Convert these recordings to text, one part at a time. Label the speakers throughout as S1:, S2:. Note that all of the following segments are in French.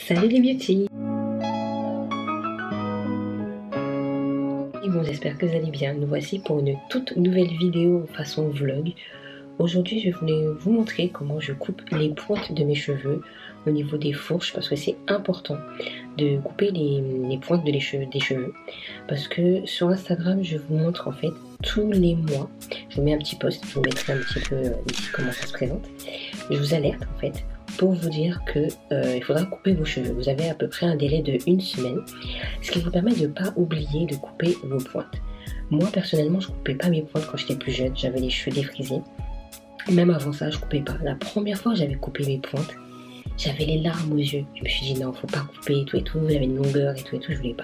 S1: Salut les beauty. Bon, j'espère que vous allez bien. Nous voici pour une toute nouvelle vidéo façon vlog. Aujourd'hui, je voulais vous montrer comment je coupe les pointes de mes cheveux au niveau des fourches, parce que c'est important de couper les pointes des cheveux. Parce que sur Instagram, je vous montre en fait tous les mois. Je vous mets un petit post, je vous mettrai un petit peu ici comment ça se présente. Je vous alerte en fait pour vous dire que il faudra couper vos cheveux. Vous avez à peu près un délai de 1 semaine, ce qui vous permet de ne pas oublier de couper vos pointes. Moi personnellement, je coupais pas mes pointes quand j'étais plus jeune, j'avais les cheveux défrisés. Même avant ça, je coupais pas. La première fois que j'avais coupé mes pointes, j'avais les larmes aux yeux. Je me suis dit non, faut pas couper et tout, j'avais une longueur et tout, je voulais pas.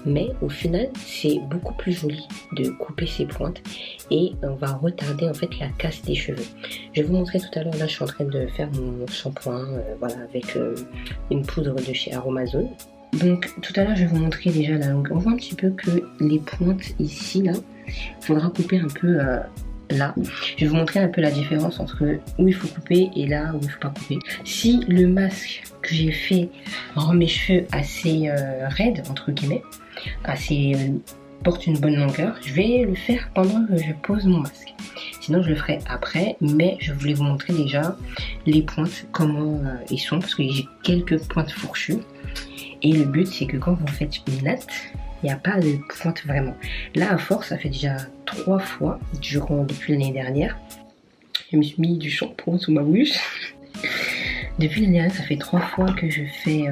S1: Mais au final, c'est beaucoup plus joli de couper ses pointes et on va retarder en fait la casse des cheveux. Je vais vous montrer tout à l'heure, là je suis en train de faire mon shampoing voilà, avec une poudre de chez Aromazone. Donc tout à l'heure je vais vous montrer déjà la longueur. On voit un petit peu que les pointes ici, là, il faudra couper un peu là. Je vais vous montrer un peu la différence entre où il faut couper et là où il faut pas couper. Si le masque que j'ai fait rend mes cheveux assez raides, entre guillemets, assez porte une bonne longueur, je vais le faire pendant que je pose mon masque. Sinon je le ferai après, mais je voulais vous montrer déjà les pointes, comment ils sont, parce que j'ai quelques pointes fourchues. Et le but c'est que quand vous faites une natte, il n'y a pas de pointe vraiment. Là à force, ça fait déjà 3 fois depuis l'année dernière. Je me suis mis du shampoing sous ma bouche. Depuis l'année dernière, ça fait 3 fois que je fais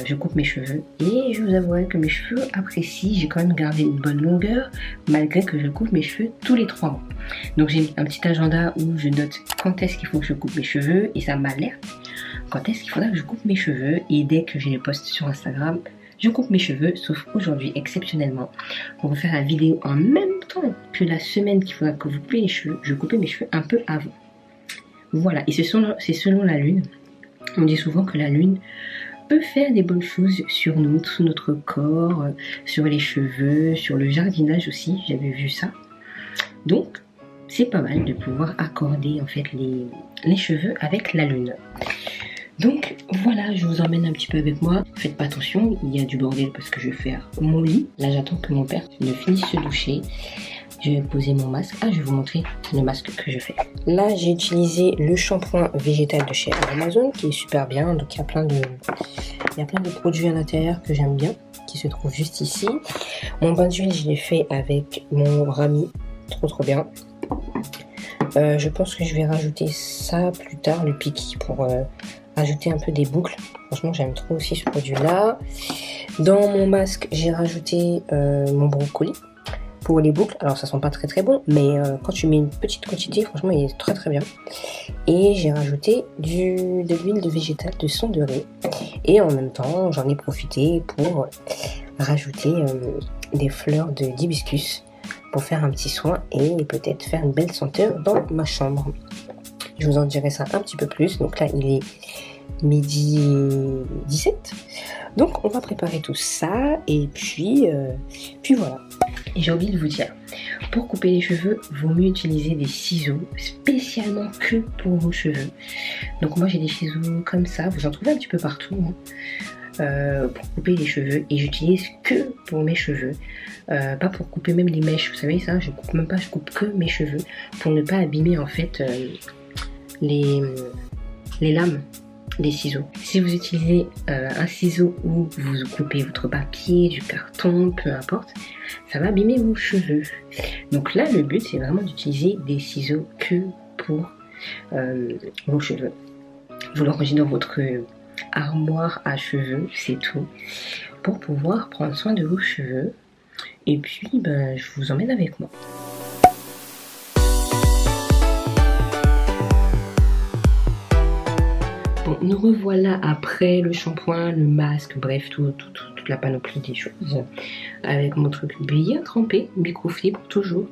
S1: je coupe mes cheveux et je vous avouerai que mes cheveux apprécient. J'ai quand même gardé une bonne longueur malgré que je coupe mes cheveux tous les 3 mois. Donc j'ai un petit agenda où je note quand est-ce qu'il faut que je coupe mes cheveux et ça m'alerte quand est-ce qu'il faudra que je coupe mes cheveux, et dès que j'ai les posts sur Instagram, je coupe mes cheveux, sauf aujourd'hui exceptionnellement pour vous faire la vidéo en même temps que la semaine qu'il faudra que vous coupez les cheveux, je coupais mes cheveux un peu avant. Voilà, et c'est selon la lune. On dit souvent que la lune peut faire des bonnes choses sur nous, sur notre corps, sur les cheveux, sur le jardinage aussi, j'avais vu ça. Donc, c'est pas mal de pouvoir accorder en fait les cheveux avec la lune. Donc voilà, je vous emmène un petit peu avec moi. Faites pas attention, il y a du bordel parce que je vais faire mon lit. Là, j'attends que mon père ne finisse de se doucher. Je vais poser mon masque. Ah, je vais vous montrer le masque que je fais. Là, j'ai utilisé le shampoing végétal de chez Amazon qui est super bien. Donc, il y a plein de produits à l'intérieur que j'aime bien, qui se trouvent juste ici. Mon bain d'huile, je l'ai fait avec mon Rami. Trop bien. Je pense que je vais rajouter ça plus tard, le Piki, pour ajouter un peu des boucles. Franchement, j'aime trop aussi ce produit-là. Dans mon masque, j'ai rajouté mon brocoli pour les boucles. Alors ça sent pas très bon, mais quand tu mets une petite quantité, franchement il est très bien. Et j'ai rajouté de l'huile de végétale de sang de riz, et en même temps j'en ai profité pour rajouter des fleurs d'hibiscus pour faire un petit soin et peut-être faire une belle senteur dans ma chambre. Je vous en dirai ça un petit peu plus. Donc là il est midi 17, donc on va préparer tout ça et puis voilà. Et j'ai oublié de vous dire, pour couper les cheveux, vaut mieux utiliser des ciseaux spécialement que pour vos cheveux. Donc moi j'ai des ciseaux comme ça, vous en trouvez un petit peu partout pour couper les cheveux, et j'utilise que pour mes cheveux, pas pour couper même les mèches, vous savez ça, je coupe même pas, je coupe que mes cheveux pour ne pas abîmer en fait les lames des ciseaux. Si vous utilisez un ciseau où vous coupez votre papier, du carton, peu importe, ça va abîmer vos cheveux. Donc là, le but, c'est vraiment d'utiliser des ciseaux que pour vos cheveux. Vous le rangez dans votre armoire à cheveux, c'est tout, pour pouvoir prendre soin de vos cheveux. Et puis, je vous emmène avec moi. Bon, nous revoilà après le shampoing, le masque, bref, toute la panoplie des choses, avec mon truc bien trempé, microfibre, toujours.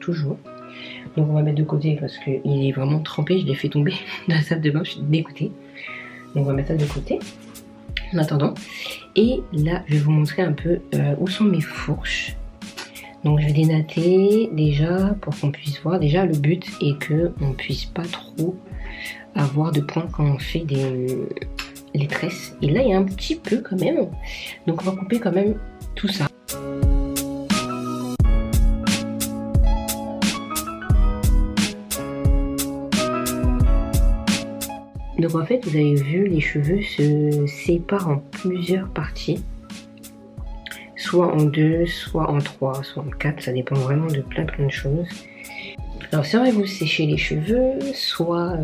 S1: Donc on va mettre de côté parce qu'il est vraiment trempé, je l'ai fait tomber dans la salle de bain, je suis dégoûtée. Donc on va mettre ça de côté en attendant. Et là, je vais vous montrer un peu où sont mes fourches. Donc je vais dénatter déjà pour qu'on puisse voir. Déjà le but est que on puisse pas trop avoir de points quand on fait les tresses. Et là, il y a un petit peu quand même. Donc, on va couper quand même tout ça. Donc en fait, vous avez vu, les cheveux se séparent en plusieurs parties. Soit en 2, soit en 3, soit en 4. Ça dépend vraiment de plein de choses. Alors soit vous séchez les cheveux, soit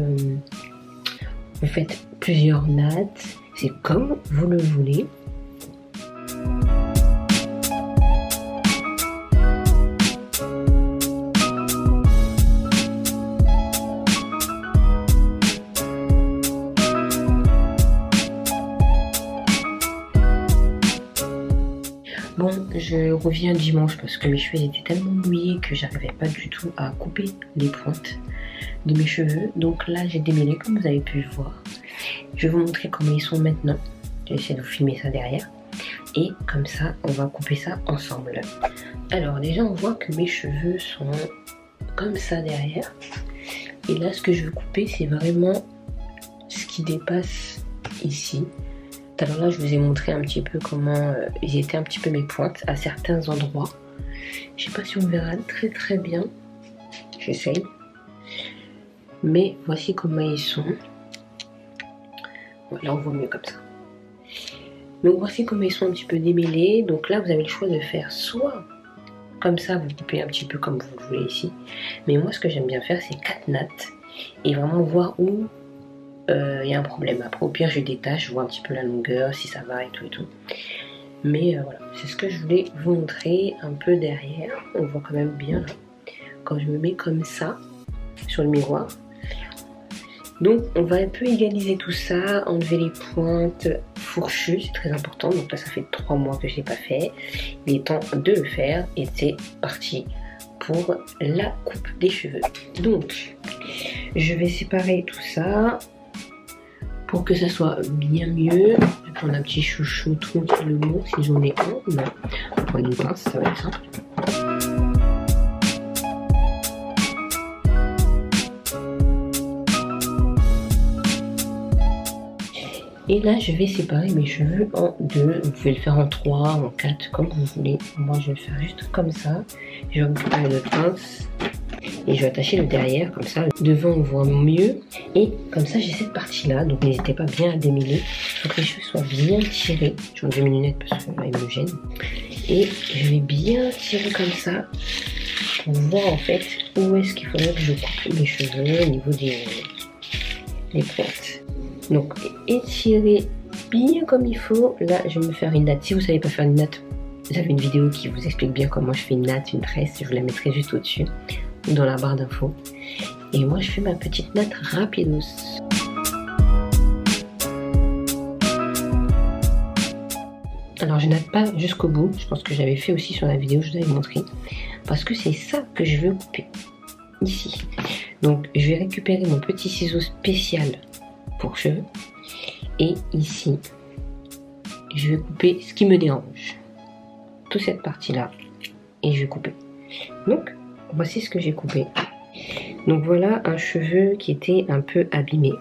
S1: vous faites plusieurs nattes. C'est comme vous le voulez. Bon, je reviens dimanche parce que mes cheveux étaient tellement mouillés que j'arrivais pas du tout à couper les pointes de mes cheveux. Donc là, j'ai démêlé comme vous avez pu voir. Je vais vous montrer comment ils sont maintenant. Je vais essayer de vous filmer ça derrière. Et comme ça, on va couper ça ensemble. Alors déjà, on voit que mes cheveux sont comme ça derrière. Et là, ce que je veux couper, c'est vraiment ce qui dépasse ici. Alors là, je vous ai montré un petit peu comment ils étaient un petit peu mes pointes à certains endroits. Je sais pas si on verra très bien. J'essaye. Mais voici comment ils sont. Voilà, on voit mieux comme ça. Donc voici comment ils sont un petit peu démêlés. Donc là, vous avez le choix de faire soit comme ça, vous coupez un petit peu comme vous le voulez ici. Mais moi, ce que j'aime bien faire, c'est 4 nattes. Et vraiment voir où y a un problème. Après au pire je détache, je vois un petit peu la longueur, si ça va et tout. Mais voilà, c'est ce que je voulais vous montrer un peu derrière. On voit quand même bien là, quand je me mets comme ça sur le miroir. Donc on va un peu égaliser tout ça, enlever les pointes fourchues, c'est très important. Donc là ça fait 3 mois que je l'ai pas fait. Il est temps de le faire et c'est parti pour la coupe des cheveux. Donc je vais séparer tout ça pour que ça soit bien mieux. Je vais prendre un petit chouchou tranquillement si j'en ai un. Non, je vais prendre une pince, ça va être simple. Et là, je vais séparer mes cheveux en 2. Vous pouvez le faire en 3, en 4, comme vous voulez. Moi, je vais le faire juste comme ça. Je vais récupérer une pince. Et je vais attacher le derrière, comme ça, devant on voit mieux. Et comme ça j'ai cette partie là, donc n'hésitez pas bien à démêler. Faut que les cheveux soient bien tirés. Je vais enlever mes lunettes parce que là ils me gênent. Et je vais bien tirer comme ça, pour voir en fait où est-ce qu'il faudrait que je coupe mes cheveux au niveau des pointes. Donc étirer bien comme il faut. Là je vais me faire une natte. Si vous savez pas faire une natte, j'avais une vidéo qui vous explique bien comment je fais une natte, une tresse. Je vous la mettrai juste au-dessus, dans la barre d'infos. Et moi je fais ma petite natte rapidos. Alors je natte pas jusqu'au bout, je pense que j'avais fait aussi sur la vidéo, je vous avais montré, parce que c'est ça que je veux couper ici. Donc je vais récupérer mon petit ciseau spécial pour cheveux et ici je vais couper ce qui me dérange, toute cette partie là, et je vais couper. Donc voici ce que j'ai coupé. Donc voilà un cheveu qui était un peu abîmé.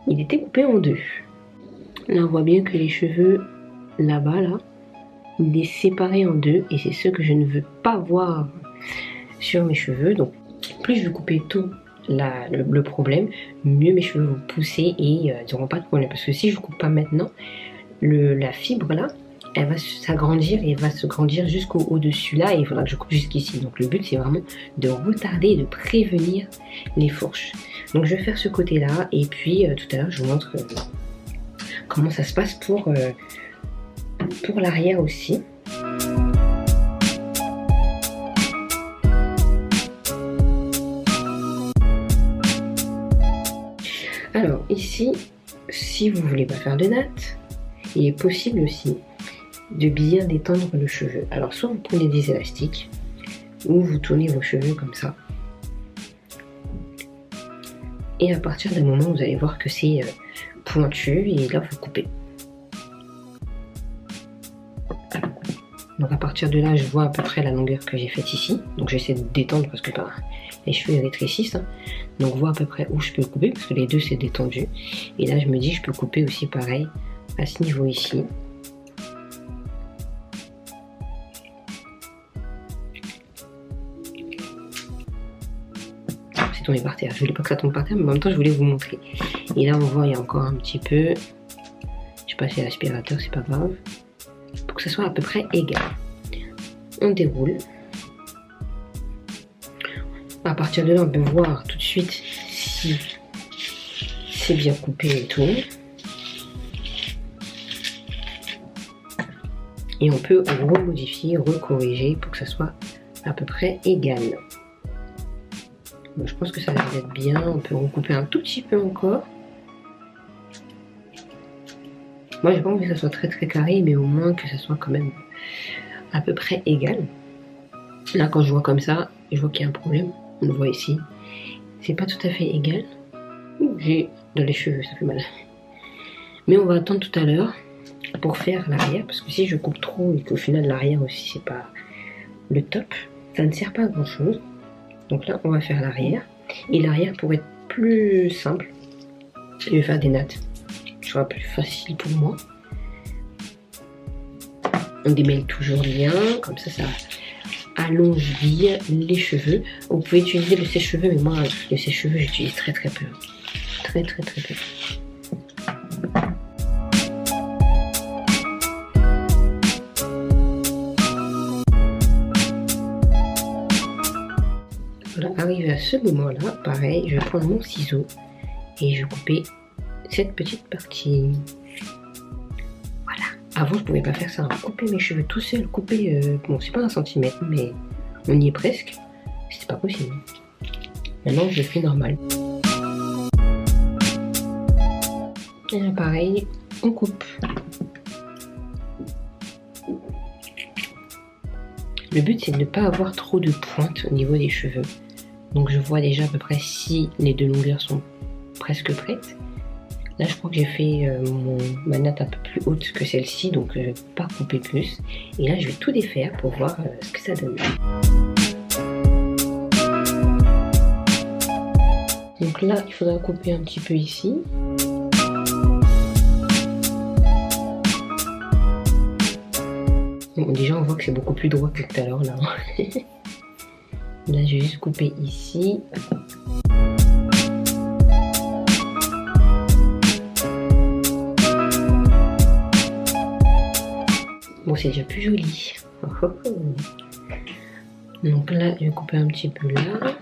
S1: Il était coupé en 2. Là on voit bien que les cheveux là-bas, là, il est séparé en 2 et c'est ce que je ne veux pas voir sur mes cheveux. Donc plus je vais couper tôt le problème, mieux mes cheveux vont pousser et ils n'auront pas de problème. Parce que si je ne coupe pas maintenant, la fibre là, elle va s'agrandir et elle va se grandir jusqu'au au-dessus là et il faudra que je coupe jusqu'ici. Donc le but c'est vraiment de retarder et de prévenir les fourches. Donc je vais faire ce côté là et puis tout à l'heure je vous montre comment ça se passe pour l'arrière aussi. Alors ici, si vous voulez pas faire de natte, il est possible aussi de bien détendre le cheveu. Alors soit vous prenez des élastiques ou vous tournez vos cheveux comme ça. Et à partir d'un moment, vous allez voir que c'est pointu et là vous coupez. Donc à partir de là, je vois à peu près la longueur que j'ai faite ici. Donc j'essaie de détendre parce que les cheveux rétrécissent, hein. Donc voir à peu près où je peux couper parce que les deux c'est détendu. Et là je me dis je peux couper aussi pareil à ce niveau ici. C'est tombé par terre. Je voulais pas que ça tombe par terre mais en même temps je voulais vous montrer. Et là on voit il y a encore un petit peu. Je passe l'aspirateur, c'est pas grave. Pour que ça soit à peu près égal. On déroule. À partir de là, on peut voir tout de suite si c'est bien coupé et tout. Et on peut remodifier, recorriger pour que ça soit à peu près égal. Bon, je pense que ça va être bien. On peut recouper un tout petit peu encore. Moi, j'ai pas envie que ça soit très carré, mais au moins que ça soit quand même à peu près égal. Là, quand je vois comme ça, je vois qu'il y a un problème. On le voit ici. C'est pas tout à fait égal. J'ai dans les cheveux, ça fait mal. Mais on va attendre tout à l'heure pour faire l'arrière. Parce que si je coupe trop et qu'au final l'arrière aussi c'est pas le top, ça ne sert pas à grand chose. Donc là, on va faire l'arrière. Et l'arrière, pour être plus simple, je vais faire des nattes. Ce sera plus facile pour moi. On démêle toujours bien. Comme ça, ça allonge bien les cheveux. Vous pouvez utiliser le sèche-cheveux, mais moi le sèche-cheveux j'utilise très peu. Très peu. Voilà, arrivé à ce moment-là, pareil, je vais prendre mon ciseau et je vais couper cette petite partie. Voilà. Avant je pouvais pas faire ça, hein. Couper mes cheveux tout seul, couper, bon c'est pas 1 centimètre, mais on y est presque. C'était pas possible. Maintenant je le fais normal. Et là pareil, on coupe. Le but c'est de ne pas avoir trop de pointe au niveau des cheveux. Donc je vois déjà à peu près si les deux longueurs sont presque prêtes. Là je crois que j'ai fait ma natte un peu plus haute que celle-ci, donc je vais pas couper plus. Et là je vais tout défaire pour voir ce que ça donne. Donc là il faudra couper un petit peu ici. Bon, déjà on voit que c'est beaucoup plus droit que tout à l'heure là. Là je vais juste couper ici. Bon c'est déjà plus joli. Donc là je vais couper un petit peu là.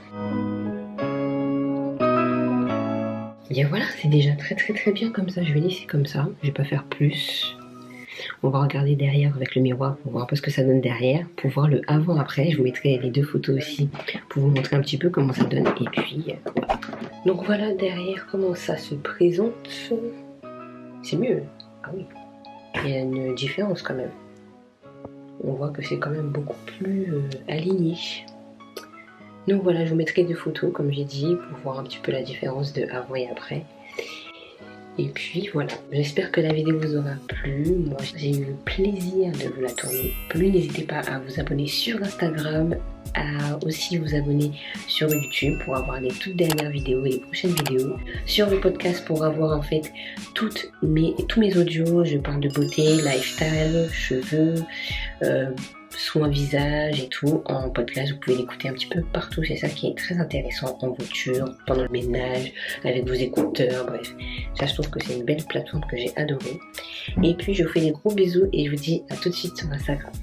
S1: Et voilà, c'est déjà très bien comme ça. Je vais laisser comme ça, je vais pas faire plus. On va regarder derrière avec le miroir pour voir un peu ce que ça donne derrière, pour voir le avant-après. Je vous mettrai les deux photos aussi pour vous montrer un petit peu comment ça donne. Et puis voilà. Donc voilà derrière comment ça se présente. C'est mieux. Ah oui, il y a une différence quand même. On voit que c'est quand même beaucoup plus aligné. Donc voilà, je vous mettrai deux photos comme j'ai dit pour voir un petit peu la différence de avant et après. Et puis voilà, j'espère que la vidéo vous aura plu. Moi j'ai eu le plaisir de vous la tourner. N'hésitez pas à vous abonner sur Instagram, à aussi vous abonner sur YouTube pour avoir les toutes dernières vidéos et les prochaines vidéos. Sur le podcast pour avoir en fait tous mes audios. Je parle de beauté, lifestyle, cheveux, soins visage et tout en podcast. Vous pouvez l'écouter un petit peu partout, c'est ça qui est très intéressant, en voiture, pendant le ménage, avec vos écouteurs, bref. Ça je trouve que c'est une belle plateforme que j'ai adorée. Et puis je vous fais des gros bisous et je vous dis à tout de suite sur Instagram.